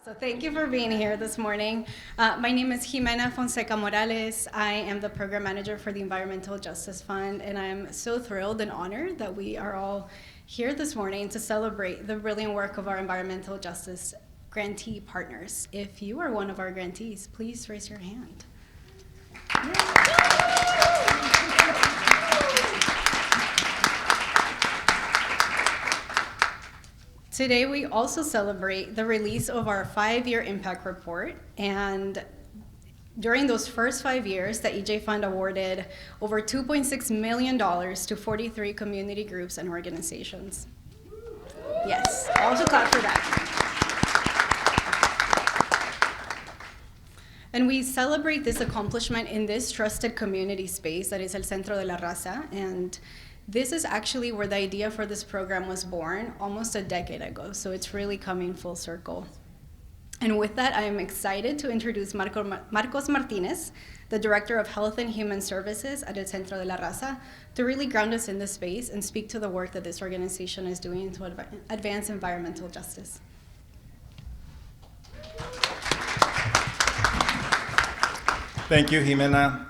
So thank you for being here this morning. My name is Jimena Fonseca Morales. I am the program manager for the Environmental Justice Fund, and I'm so thrilled and honored that we are all here this morning to celebrate the brilliant work of our environmental justice grantee partners. If you are one of our grantees, please raise your hand. Today, we also celebrate the release of our 5-year impact report. And during those first 5 years, the EJ Fund awarded over $2.6 million to 43 community groups and organizations. Yes, also clap for that. And we celebrate this accomplishment in this trusted community space that is El Centro de la Raza. And this is actually where the idea for this program was born almost a decade ago, so it's really coming full circle. And with that, I am excited to introduce Marcos Martinez, the Director of Health and Human Services at El Centro de la Raza, to really ground us in this space and speak to the work that this organization is doing to advance environmental justice. Thank you, Jimena.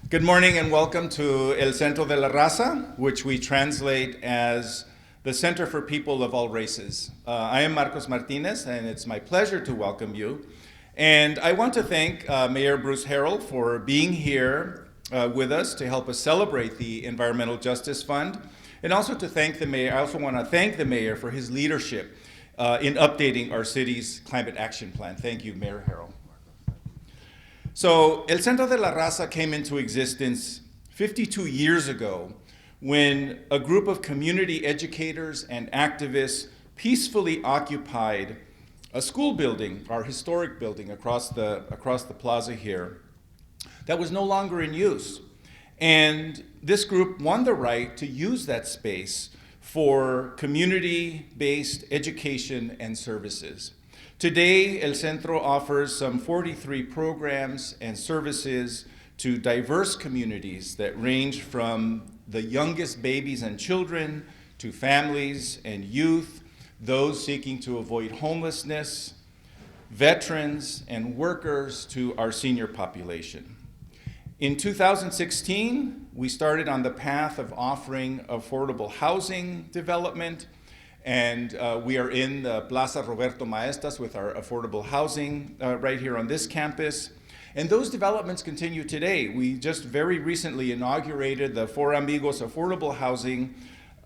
Good morning and welcome to El Centro de la Raza, which we translate as the Center for People of All Races. I am Marcos Martinez, and it's my pleasure to welcome you. And I want to thank Mayor Bruce Harrell for being here with us to help us celebrate the Environmental Justice Fund, and also to thank the mayor. I also want to thank the mayor for his leadership in updating our city's climate action plan. Thank you, Mayor Harrell. So El Centro de la Raza came into existence 52 years ago when a group of community educators and activists peacefully occupied a school building, our historic building across the plaza here, that was no longer in use. And this group won the right to use that space for community-based education and services. Today, El Centro offers some 43 programs and services to diverse communities that range from the youngest babies and children to families and youth, those seeking to avoid homelessness, veterans and workers to our senior population. In 2016, we started on the path of offering affordable housing development. And we are in the Plaza Roberto Maestas with our affordable housing right here on this campus. And those developments continue today. We just very recently inaugurated the Four Amigos affordable housing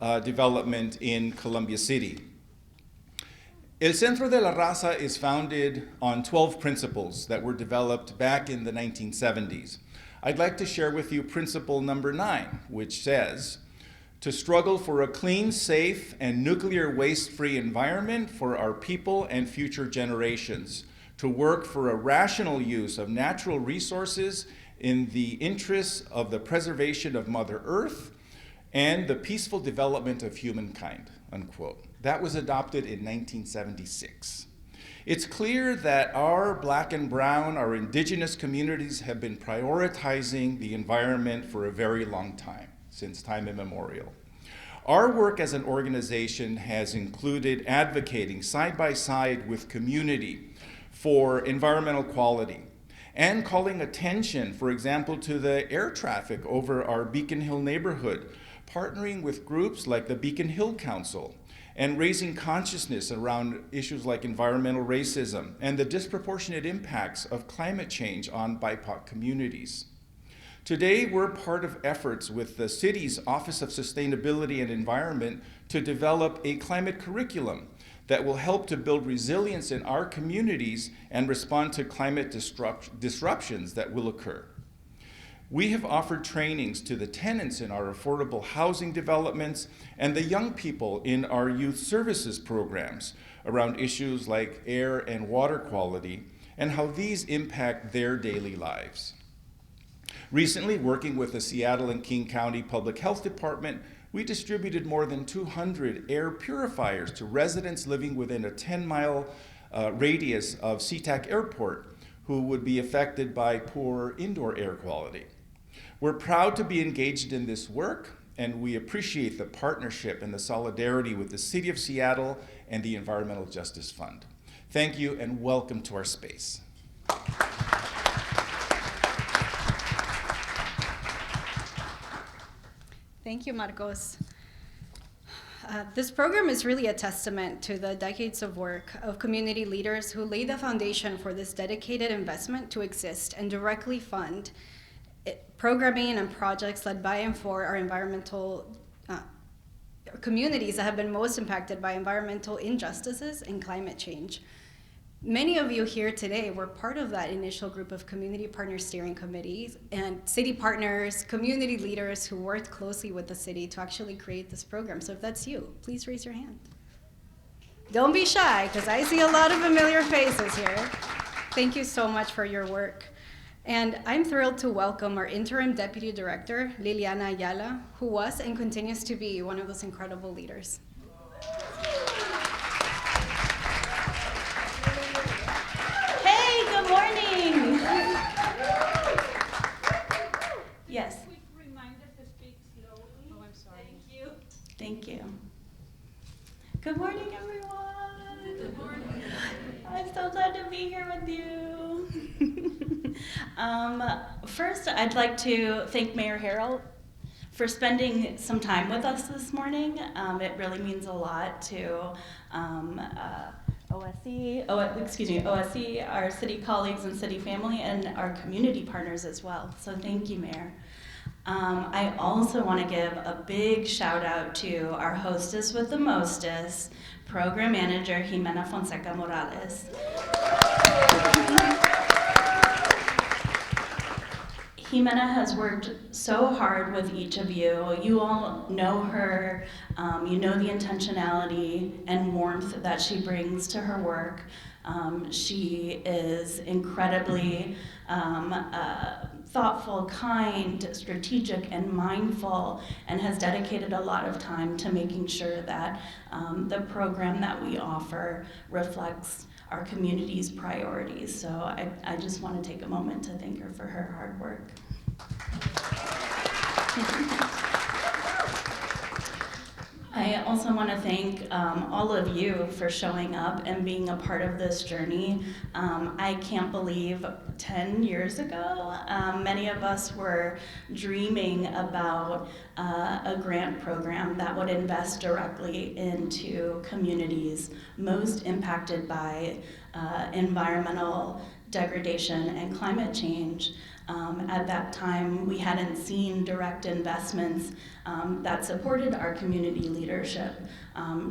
development in Columbia City. El Centro de la Raza is founded on 12 principles that were developed back in the 1970s. I'd like to share with you principle number 9, which says, to struggle for a clean, safe, and nuclear waste-free environment for our people and future generations, to work for a rational use of natural resources in the interests of the preservation of Mother Earth and the peaceful development of humankind, unquote. That was adopted in 1976. It's clear that our Black and Brown, our Indigenous communities have been prioritizing the environment for a very long time, since time immemorial. Our work as an organization has included advocating side by side with community for environmental quality and calling attention, for example, to the air traffic over our Beacon Hill neighborhood, partnering with groups like the Beacon Hill Council and raising consciousness around issues like environmental racism and the disproportionate impacts of climate change on BIPOC communities. Today, we're part of efforts with the city's Office of Sustainability and Environment to develop a climate curriculum that will help to build resilience in our communities and respond to climate disruptions that will occur. We have offered trainings to the tenants in our affordable housing developments and the young people in our youth services programs around issues like air and water quality and how these impact their daily lives. Recently, working with the Seattle and King County Public Health Department, we distributed more than 200 air purifiers to residents living within a 10-mile radius of SeaTac Airport who would be affected by poor indoor air quality. We're proud to be engaged in this work, and we appreciate the partnership and the solidarity with the City of Seattle and the Environmental Justice Fund. Thank you and welcome to our space. Thank you, Marcos. This program is really a testament to the decades of work of community leaders who laid the foundation for this dedicated investment to exist and directly fund programming and projects led by and for our environmental communities that have been most impacted by environmental injustices and climate change. Many of you here today were part of that initial group of community partner steering committees and city partners, community leaders who worked closely with the city to actually create this program. So if that's you, please raise your hand. Don't be shy, because I see a lot of familiar faces here. Thank you so much for your work. And I'm thrilled to welcome our interim deputy director, Liliana Ayala, who was and continues to be one of those incredible leaders. Yes. Quick reminder to speak slowly. Oh, I'm sorry. Thank you. Thank you. Good morning, everyone. Good morning. I'm so glad to be here with you. First, I'd like to thank Mayor Harrell for spending some time with us this morning. It really means a lot to OSC, our city colleagues and city family, and our community partners as well. So thank you, Mayor. I also want to give a big shout out to our hostess with the mostest, Program Manager Jimena Fonseca Morales. Jimena has worked so hard with each of you. You all know her, you know the intentionality and warmth that she brings to her work. She is incredibly thoughtful, kind, strategic, and mindful, and has dedicated a lot of time to making sure that the program that we offer reflects our community's priorities. So I just want to take a moment to thank her for her hard work. I also want to thank all of you for showing up and being a part of this journey. I can't believe 10 years ago, many of us were dreaming about a grant program that would invest directly into communities most impacted by environmental degradation and climate change. At that time, we hadn't seen direct investments that supported our community leadership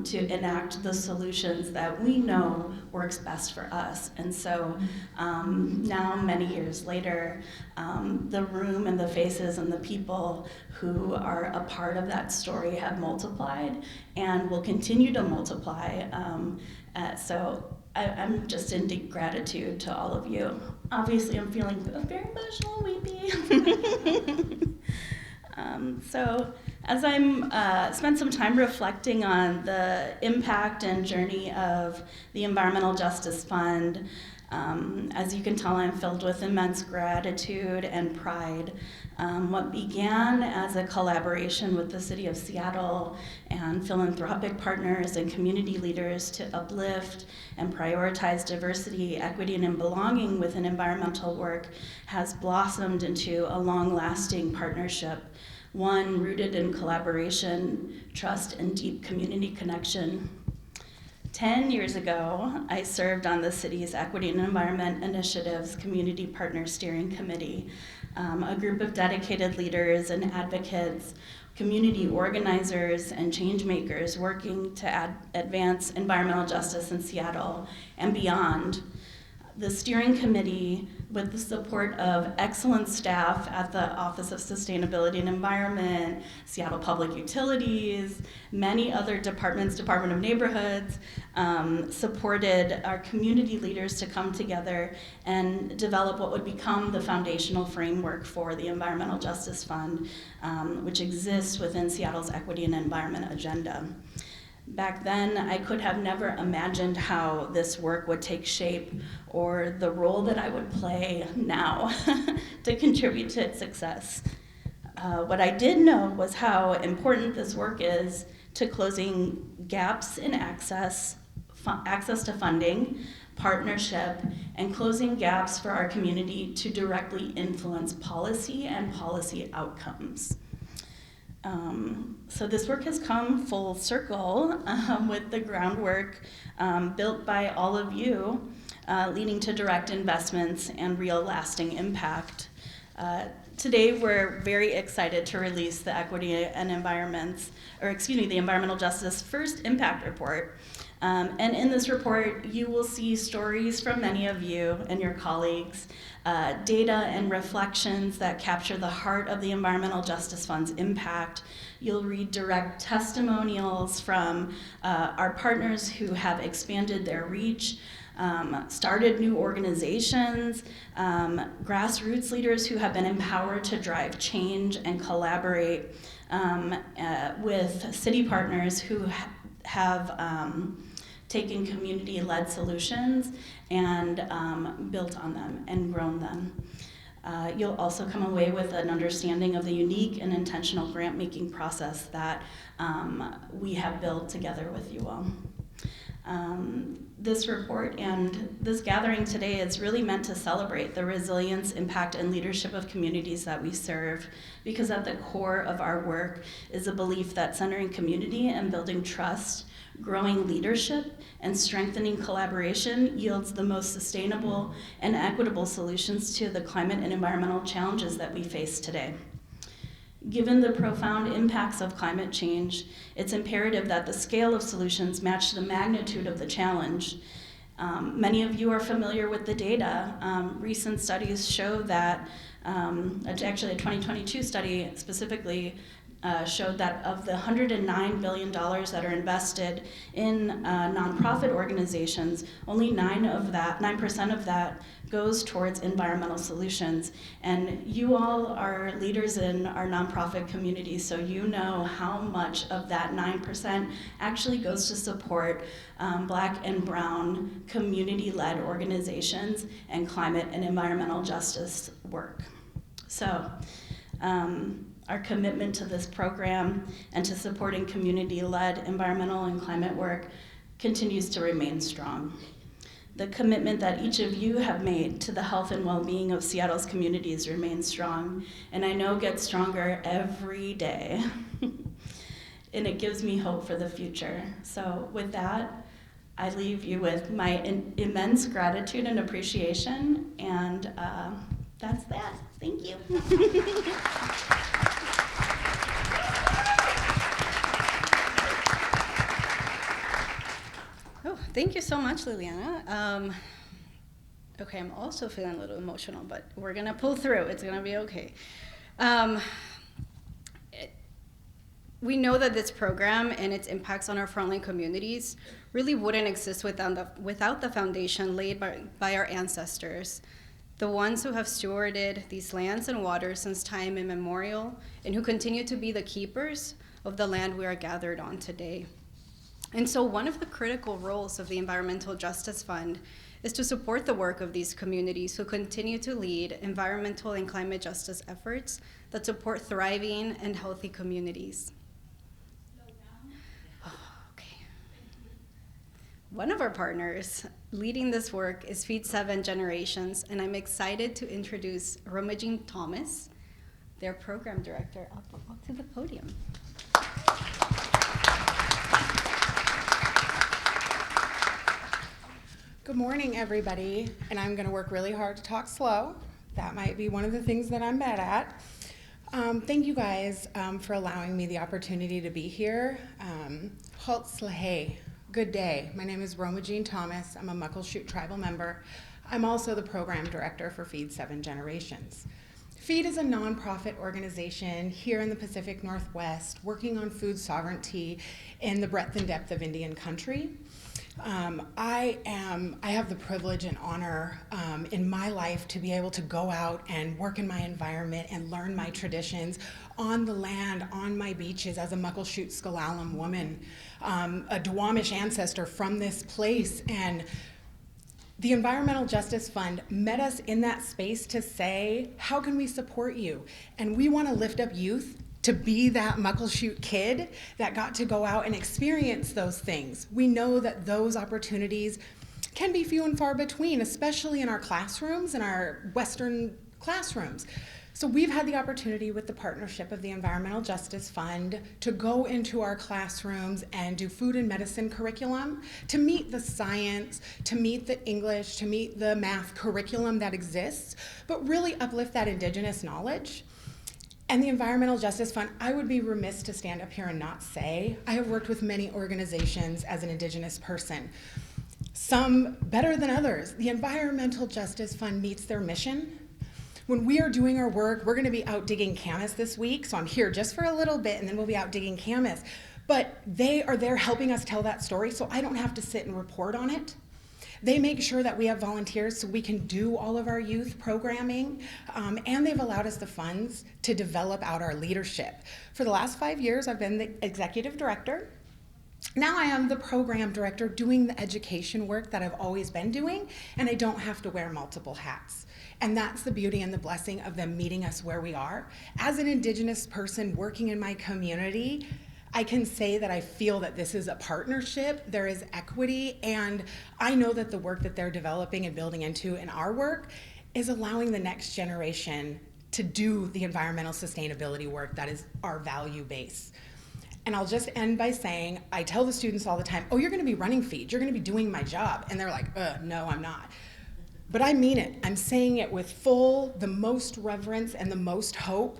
to enact the solutions that we know works best for us. And so now, many years later, the room and the faces and the people who are a part of that story have multiplied and will continue to multiply. So I'm just in deep gratitude to all of you. Obviously, I'm feeling very emotional, weepy. So as I'm spent some time reflecting on the impact and journey of the Environmental Justice Fund, as you can tell, I'm filled with immense gratitude and pride. What began as a collaboration with the City of Seattle and philanthropic partners and community leaders to uplift and prioritize diversity, equity, and belonging within environmental work has blossomed into a long-lasting partnership, one rooted in collaboration, trust, and deep community connection. 10 years ago, I served on the city's Equity and Environment Initiatives Community Partner Steering Committee, a group of dedicated leaders and advocates, community organizers, and change makers working to advance environmental justice in Seattle and beyond. The steering committee, with the support of excellent staff at the Office of Sustainability and Environment, Seattle Public Utilities, many other departments, Department of Neighborhoods, supported our community leaders to come together and develop what would become the foundational framework for the Environmental Justice Fund, which exists within Seattle's Equity and Environment agenda. Back then, I could have never imagined how this work would take shape or the role that I would play now to contribute to its success. What I did know was how important this work is to closing gaps in access to funding, partnership, and closing gaps for our community to directly influence policy and policy outcomes. So this work has come full circle with the groundwork built by all of you, leading to direct investments and real lasting impact. Today, we're very excited to release the Equity and the Environmental Justice First Impact Report. And in this report, you will see stories from many of you and your colleagues, data and reflections that capture the heart of the Environmental Justice Fund's impact. You'll read direct testimonials from our partners who have expanded their reach, started new organizations, grassroots leaders who have been empowered to drive change and collaborate with city partners who have taken community-led solutions and built on them and grown them. You'll also come away with an understanding of the unique and intentional grant-making process that we have built together with you all. This report and this gathering today is really meant to celebrate the resilience, impact, and leadership of communities that we serve, because at the core of our work is a belief that centering community and building trust, growing leadership, and strengthening collaboration yields the most sustainable and equitable solutions to the climate and environmental challenges that we face today. Given the profound impacts of climate change, it's imperative that the scale of solutions match the magnitude of the challenge. Many of you are familiar with the data. Recent studies show that, actually a 2022 study specifically showed that of the $109 billion that are invested in nonprofit organizations, only 9% of that goes towards environmental solutions. And you all are leaders in our nonprofit community, so you know how much of that 9% actually goes to support Black and Brown community-led organizations and climate and environmental justice work. So, our commitment to this program and to supporting community-led environmental and climate work continues to remain strong. The commitment that each of you have made to the health and well-being of Seattle's communities remains strong, and I know gets stronger every day. And it gives me hope for the future. So with that, I leave you with my immense gratitude and appreciation, and that's that. Thank you. Oh, thank you so much, Liliana. Okay, I'm also feeling a little emotional, but we're gonna pull through. It's gonna be okay. We know that this program and its impacts on our frontline communities really wouldn't exist without the foundation laid by our ancestors, the ones who have stewarded these lands and waters since time immemorial, and who continue to be the keepers of the land we are gathered on today. And so one of the critical roles of the Environmental Justice Fund is to support the work of these communities who continue to lead environmental and climate justice efforts that support thriving and healthy communities. Oh, okay. One of our partners leading this work is Feed 7 Generations, and I'm excited to introduce Romagine Thomas, their program director, up to the podium. Good morning, everybody, and I'm going to work really hard to talk slow. That might be one of the things that I'm bad at. Thank you guys for allowing me the opportunity to be here. Halt Slahay, good day. My name is Romagine Thomas. I'm a Muckleshoot tribal member. I'm also the program director for Feed 7 Generations. Feed is a nonprofit organization here in the Pacific Northwest working on food sovereignty in the breadth and depth of Indian country. I have the privilege and honor in my life to be able to go out and work in my environment and learn my traditions on the land, on my beaches as a Muckleshoot S'Klallam woman, a Duwamish ancestor from this place. And the Environmental Justice Fund met us in that space to say, how can we support you? And we want to lift up youth to be that Muckleshoot kid that got to go out and experience those things. We know that those opportunities can be few and far between, especially in our classrooms, in our Western classrooms. So we've had the opportunity with the partnership of the Environmental Justice Fund to go into our classrooms and do food and medicine curriculum, to meet the science, to meet the English, to meet the math curriculum that exists, but really uplift that Indigenous knowledge. And the Environmental Justice Fund, I would be remiss to stand up here and not say, I have worked with many organizations as an Indigenous person, some better than others. The Environmental Justice Fund meets their mission. When we are doing our work, we're gonna be out digging camas this week, so I'm here just for a little bit and then we'll be out digging camas. But they are there helping us tell that story, so I don't have to sit and report on it. They make sure that we have volunteers so we can do all of our youth programming, and they've allowed us the funds to develop out our leadership. For the last 5 years, I've been the executive director. Now I am the program director doing the education work that I've always been doing, and I don't have to wear multiple hats. And that's the beauty and the blessing of them meeting us where we are. As an Indigenous person working in my community, I can say that I feel that this is a partnership, there is equity, and I know that the work that they're developing and building into in our work is allowing the next generation to do the environmental sustainability work that is our value base. And I'll just end by saying, I tell the students all the time, oh, you're gonna be running feed, you're gonna be doing my job. And they're like, no, I'm not. But I mean it. I'm saying it with the most reverence and the most hope.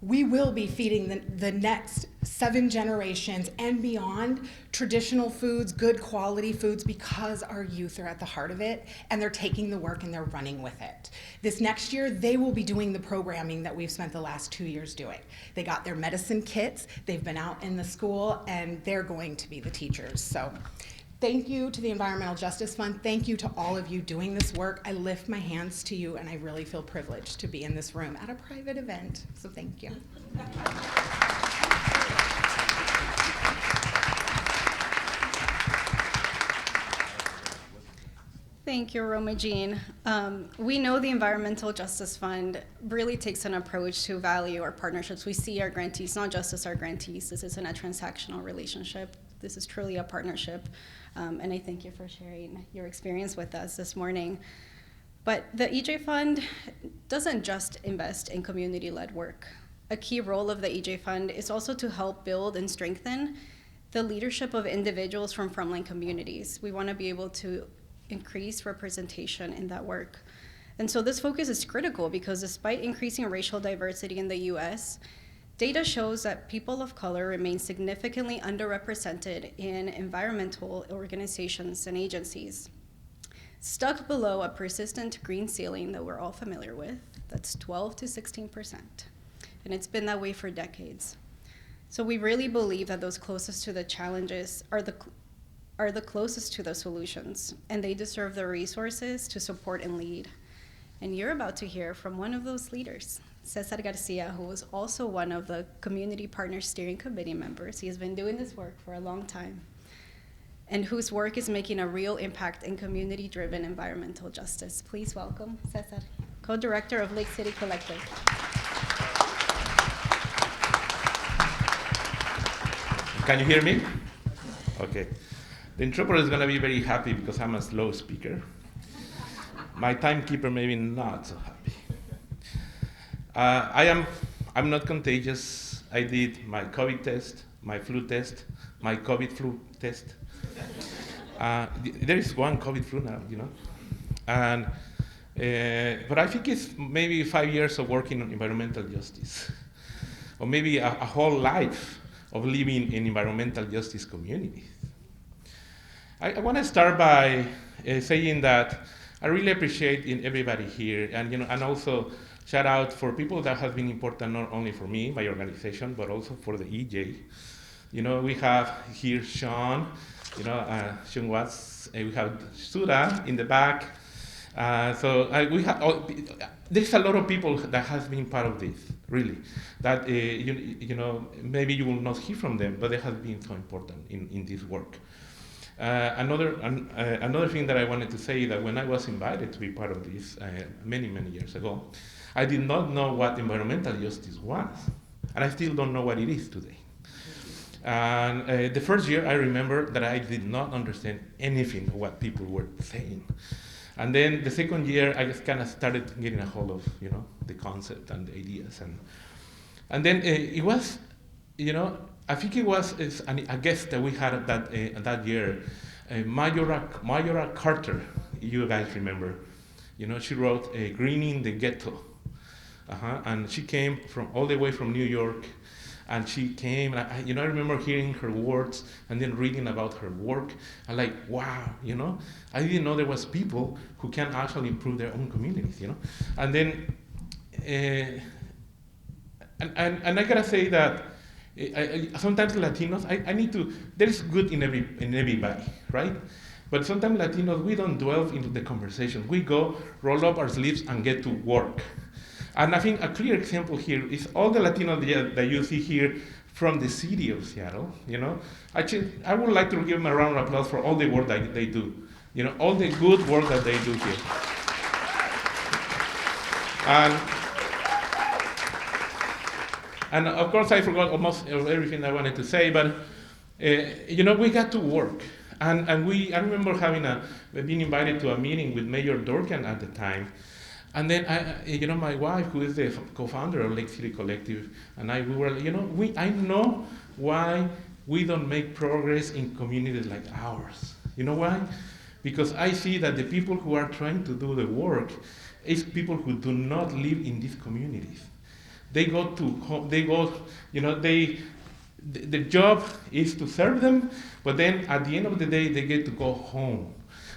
We will be feeding the next 7 generations and beyond traditional foods, good quality foods, because our youth are at the heart of it, and they're taking the work and they're running with it. This next year, they will be doing the programming that we've spent the last 2 years doing. They got their medicine kits, they've been out in the school, and they're going to be the teachers. So thank you to the Environmental Justice Fund. Thank you to all of you doing this work. I lift my hands to you, and I really feel privileged to be in this room at a private event. So thank you. Thank you, Roma Jean. We know the Environmental Justice Fund really takes an approach to value our partnerships. We see our grantees not just as our grantees. This isn't a transactional relationship. This is truly a partnership. And I thank you for sharing your experience with us this morning. But the EJ Fund doesn't just invest in community-led work. A key role of the EJ Fund is also to help build and strengthen the leadership of individuals from frontline communities. We want to be able to increase representation in that work. And so this focus is critical because despite increasing racial diversity in the US, data shows that people of color remain significantly underrepresented in environmental organizations and agencies, stuck below a persistent green ceiling that we're all familiar with, that's 12 to 16%. And it's been that way for decades. So we really believe that those closest to the challenges are the closest to the solutions, and they deserve the resources to support and lead. And you're about to hear from one of those leaders, Cesar Garcia, who was also one of the Community Partners Steering Committee members. He has been doing this work for a long time, and whose work is making a real impact in community-driven environmental justice. Please welcome Cesar, co-director of Lake City Collective. Can you hear me? Okay. The interpreter is going to be very happy because I'm a slow speaker. My timekeeper maybe not so happy. I'm not contagious. I did my COVID test, my flu test, my COVID flu test. There is one COVID flu now, you know. And but I think it's maybe 5 years of working on environmental justice, or maybe a whole life of living in environmental justice communities. I want to start by saying that I really appreciate everybody here, and and also shout out for people that have been important not only for me, my organization, but also for the EJ. We have here Sean, Sean Watts, we have Sudha in the back. We have there's a lot of people that has been part of this, really. That maybe you will not hear from them, but they have been so important in this work. Another thing that I wanted to say is that when I was invited to be part of this many years ago, I did not know what environmental justice was, and I still don't know what it is today. And the first year, I remember that I did not understand anything of what people were saying. And then the second year, I just kind of started getting a hold of, the concept and the ideas. And then it was, I think it was a guest that we had that year, Mayora Carter, you guys remember. She wrote Greening the Ghetto. And she came all the way from New York. And she came, and I remember hearing her words and then reading about her work. I'm like, wow, I didn't know there was people who can actually improve their own communities, And then, and I gotta say that sometimes Latinos, I need to. There is good in everybody, right? But sometimes Latinos, we don't dwell into the conversation. We go, roll up our sleeves, and get to work. And I think a clear example here is all the Latinos that you see here from the city of Seattle. Actually, I would like to give them a round of applause for all the work that they do. All the good work that they do here. And of course, I forgot almost everything I wanted to say, but we got to work. And I remember being invited to a meeting with Mayor Dorkan at the time. And then my wife, who is the co-founder of Lake City Collective, and we were, I know why we don't make progress in communities like ours. You know why? Because I see that the people who are trying to do the work is people who do not live in these communities. They go to home, the job is to serve them, but then at the end of the day, they get to go home.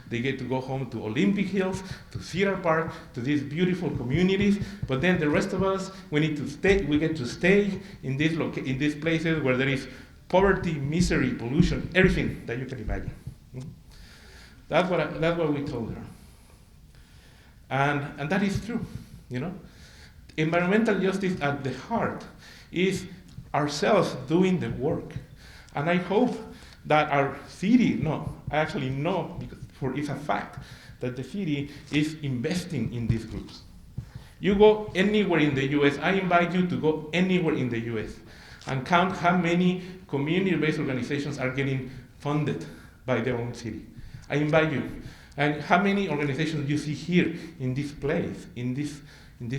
They get to go home to Olympic Hills, to Cedar Park, to these beautiful communities. But then the rest of us, we get to stay in these places where there is poverty, misery, pollution, everything that you can imagine. That's what we told her. And that is true, Environmental justice at the heart is ourselves doing the work. And I hope that our city, I actually know, because it's a fact that the city is investing in these groups. You go anywhere in the US, I invite you to go anywhere in the US and count how many community-based organizations are getting funded by their own city. I invite you. And how many organizations you see here in this place, in this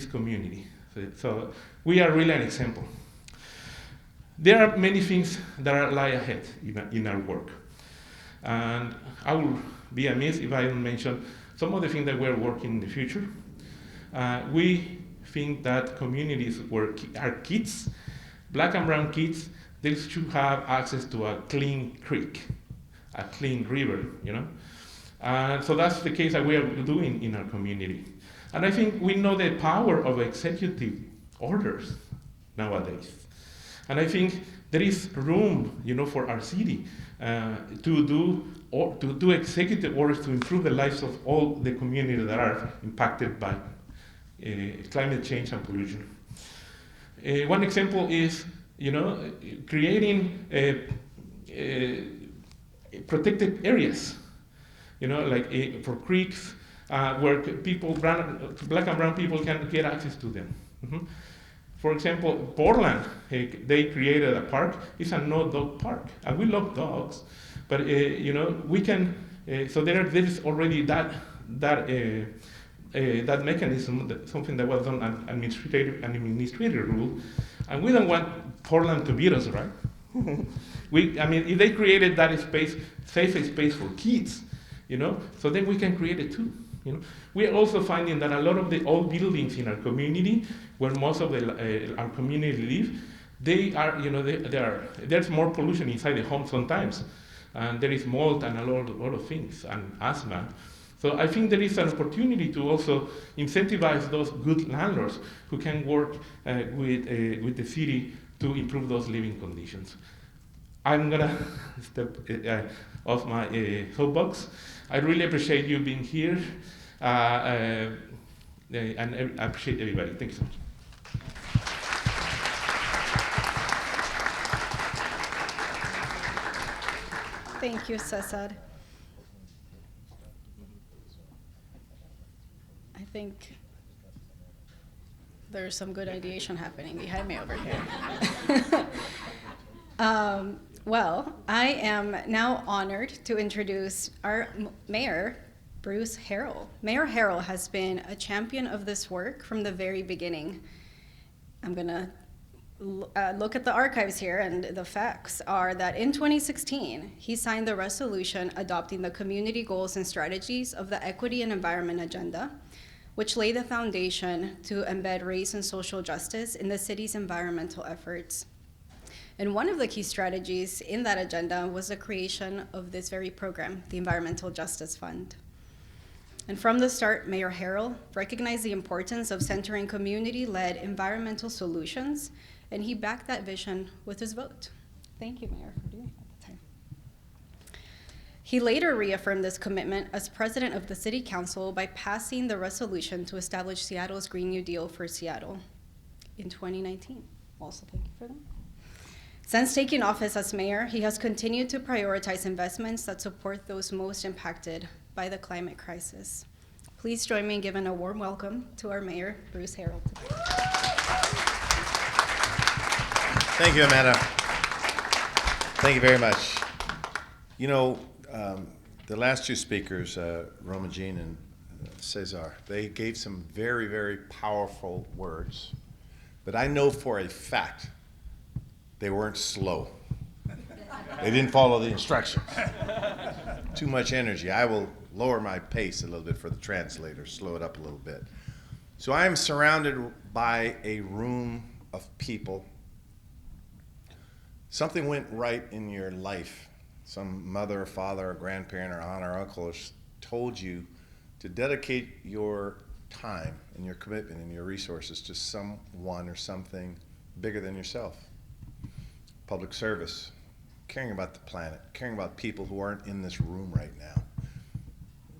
community. So we are really an example. There are many things that lie ahead in our work. And I will be amiss if I don't mention some of the things that we're working in the future. We think that communities where our kids, black and brown kids, they should have access to a clean creek, a clean river, So that's the case that we are doing in our community. And I think we know the power of executive orders nowadays. And I think there is room, for our city to do executive orders to improve the lives of all the communities that are impacted by climate change and pollution. One example is, creating protected areas, like for creeks, where black and brown people can get access to them. Mm-hmm. For example, Portland, they created a park. It's a no-dog park, and we love dogs, but we can. So there is already that mechanism, something that was done an administrative rule, and we don't want Portland to beat us, right? If they created that space, safe space for kids, so then we can create it too. We are also finding that a lot of the old buildings in our community, where most of our community live, they are, there's more pollution inside the home sometimes, and there is mold and a lot of things, and asthma. So I think there is an opportunity to also incentivize those good landlords who can work with the city to improve those living conditions. I'm gonna step off my soapbox. I really appreciate you being here, and I appreciate everybody. Thank you so much. Thank you, Cesar. I think there's some good ideation happening behind me over here. Well, I am now honored to introduce our mayor, Bruce Harrell. Mayor Harrell has been a champion of this work from the very beginning. I'm gonna look at the archives here, and the facts are that in 2016, he signed the resolution adopting the community goals and strategies of the Equity and Environment Agenda, which laid the foundation to embed race and social justice in the city's environmental efforts. And one of the key strategies in that agenda was the creation of this very program, the Environmental Justice Fund. And from the start, Mayor Harrell recognized the importance of centering community-led environmental solutions, and he backed that vision with his vote. Thank you, Mayor, for doing that at the time. He later reaffirmed this commitment as president of the City Council by passing the resolution to establish Seattle's Green New Deal for Seattle in 2019. Also, thank you for that. Since taking office as mayor, he has continued to prioritize investments that support those most impacted by the climate crisis. Please join me in giving a warm welcome to our mayor, Bruce Harrell. Thank you, Amanda. Thank you very much. You know, the last two speakers, Roma Jean and Cesar, they gave some very, very powerful words. But I know for a fact they weren't slow. They didn't follow the instructions. Too much energy. I will lower my pace a little bit for the translator, slow it up a little bit. So I am surrounded by a room of people. Something went right in your life. Some mother or father or grandparent or aunt or uncle has told you to dedicate your time and your commitment and your resources to someone or something bigger than yourself. Public service, caring about the planet, caring about people who aren't in this room right now.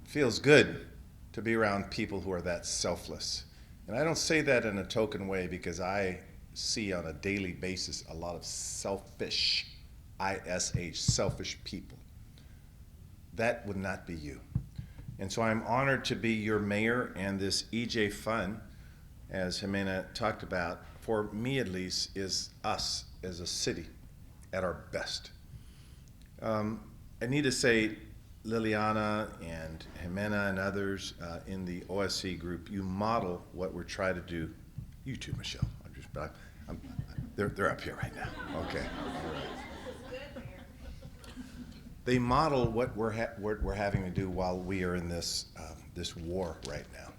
It feels good to be around people who are that selfless. And I don't say that in a token way because I see on a daily basis a lot of selfish, I-S-H, selfish people. That would not be you. And so I'm honored to be your mayor, and this EJ Fund, as Jimena talked about, for me at least, is us as a city at our best. I need to say, Liliana and Jimena and others in the OSC group, you model what we're trying to do. You too, Michelle. They're up here right now. Okay. All right. They model what we're having to do while we are in this this war right now.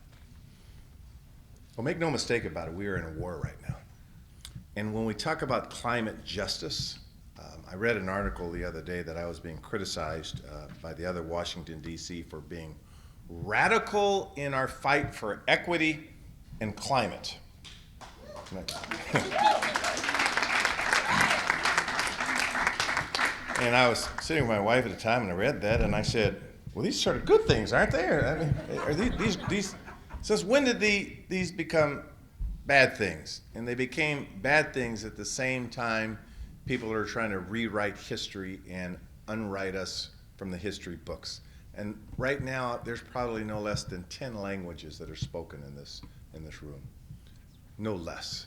Well, make no mistake about it, we are in a war right now. And when we talk about climate justice, I read an article the other day that I was being criticized by the other Washington, D.C. for being radical in our fight for equity and climate. And I was sitting with my wife at the time, and I read that, and I said, well, these are sort of good things, aren't they? I mean, are these since when did these become bad things? And they became bad things at the same time people are trying to rewrite history and unwrite us from the history books. And right now, there's probably no less than 10 languages that are spoken in this room. No less.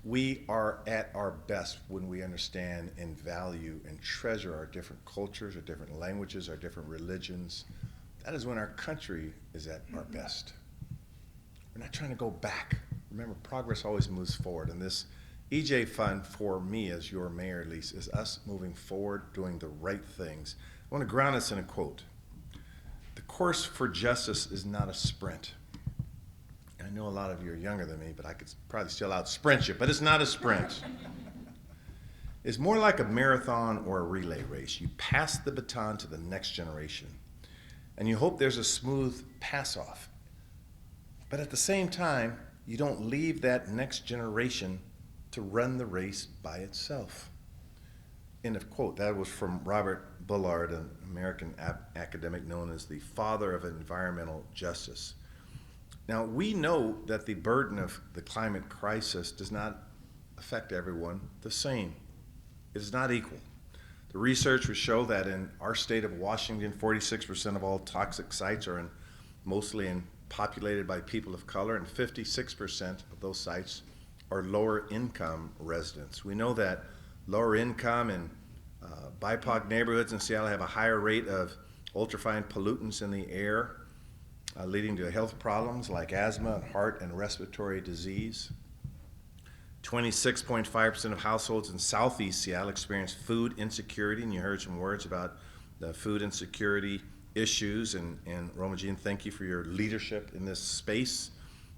We are at our best when we understand and value and treasure our different cultures, our different languages, our different religions. That is when our country is at our best. We're not trying to go back. Remember, progress always moves forward, and this EJ Fund, for me as your mayor at least, is us moving forward, doing the right things. I want to ground us in a quote. The course for justice is not a sprint. I know a lot of you are younger than me, but I could probably still out-sprint you, but it's not a sprint. It's more like a marathon or a relay race. You pass the baton to the next generation, and you hope there's a smooth pass-off. But at the same time, you don't leave that next generation to run the race by itself. End of quote. That was from Robert Bullard, an American academic known as the father of environmental justice. Now, we know that the burden of the climate crisis does not affect everyone the same. It is not equal. The research would show that in our state of Washington, 46% of all toxic sites are mostly populated by people of color, and 56% of those sites are lower income residents. We know that lower income and BIPOC neighborhoods in Seattle have a higher rate of ultrafine pollutants in the air, leading to health problems like asthma, heart, and respiratory disease. 26.5% of households in Southeast Seattle experience food insecurity, and you heard some words about the food insecurity issues, and Roma Jean, thank you for your leadership in this space.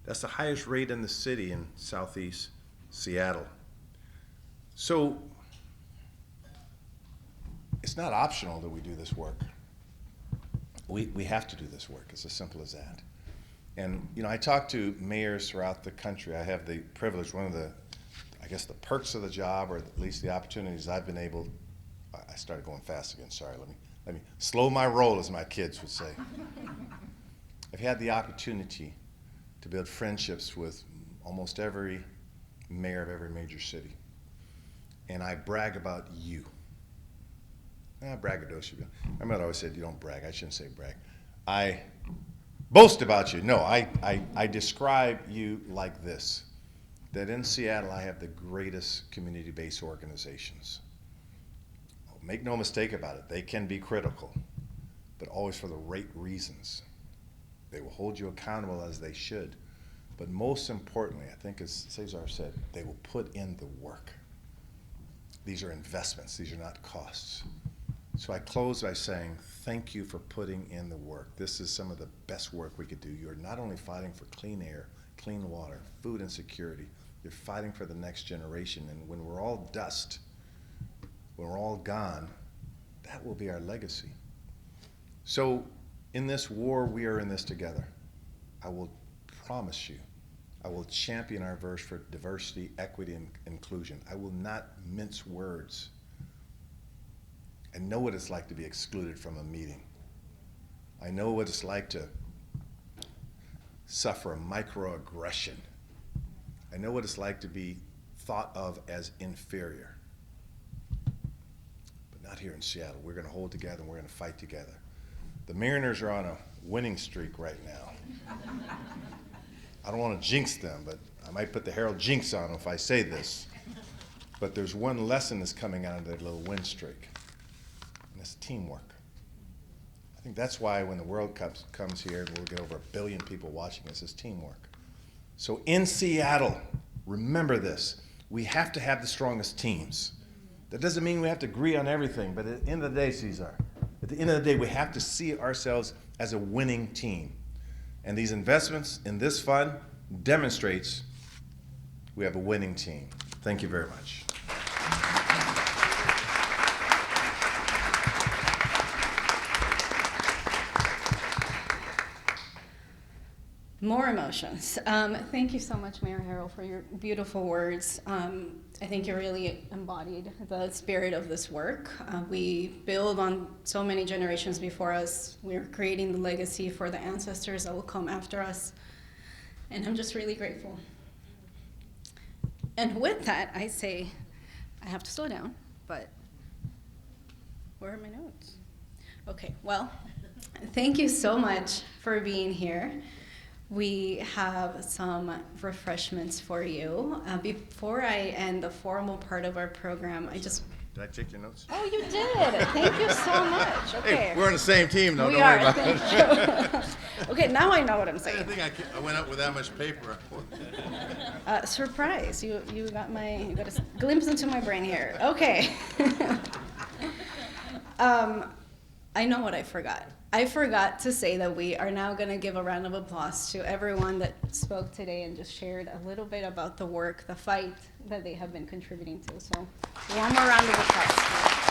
That's the highest rate in the city in Southeast Seattle. So it's not optional that we do this work. We have to do this work. It's as simple as that. And you know, I talk to mayors throughout the country. I have the privilege, one of the, I guess, the perks of the job, or at least the opportunities I've been able. I started going fast again. Sorry. Let me slow my roll, as my kids would say. I've had the opportunity to build friendships with almost every mayor of every major city, and I brag about you. Braggadocio. My mother always said, you don't brag. I shouldn't say brag. I boast about you. No, I describe you like this, that in Seattle I have the greatest community-based organizations. Make no mistake about it, they can be critical, but always for the right reasons. They will hold you accountable as they should, but most importantly, I think as Cesar said, they will put in the work. These are investments, these are not costs. So I close by saying, thank you for putting in the work. This is some of the best work we could do. You're not only fighting for clean air, clean water, food insecurity, you're fighting for the next generation. And when we're all dust, when we're all gone, that will be our legacy. So in this war, we are in this together. I will promise you, I will champion our verse for diversity, equity, and inclusion. I will not mince words. I know what it's like to be excluded from a meeting. I know what it's like to suffer a microaggression. I know what it's like to be thought of as inferior. But not here in Seattle. We're going to hold together and we're going to fight together. The Mariners are on a winning streak right now. I don't want to jinx them, but I might put the Herald jinx on them if I say this. But there's one lesson that's coming out of their little win streak. It's teamwork. I think that's why when the World Cup comes here, we'll get over 1 billion people watching us, is teamwork. So in Seattle, remember this, we have to have the strongest teams. That doesn't mean we have to agree on everything, but at the end of the day, Cesar, at the end of the day, we have to see ourselves as a winning team. And these investments in this fund demonstrates we have a winning team. Thank you very much. More emotions. Thank you so much, Mayor Harrell, for your beautiful words. I think you really embodied the spirit of this work. We build on so many generations before us. We're creating the legacy for the ancestors that will come after us. And I'm just really grateful. And with that, I say, I have to slow down, but where are my notes? Okay, well, thank you so much for being here. We have some refreshments for you. Before I end the formal part of our program, I just... Did I take your notes? Oh, you did. Thank you so much. Okay. Hey, we're on the same team, though. We Don't are. worry about Thank you. Okay, now I know what I'm I saying. think I went up with that much paper. Surprise! You got a glimpse into my brain here. Okay. I know what I forgot. I forgot to say that we are now going to give a round of applause to everyone that spoke today and just shared a little bit about the work, the fight that they have been contributing to. So one more round of applause.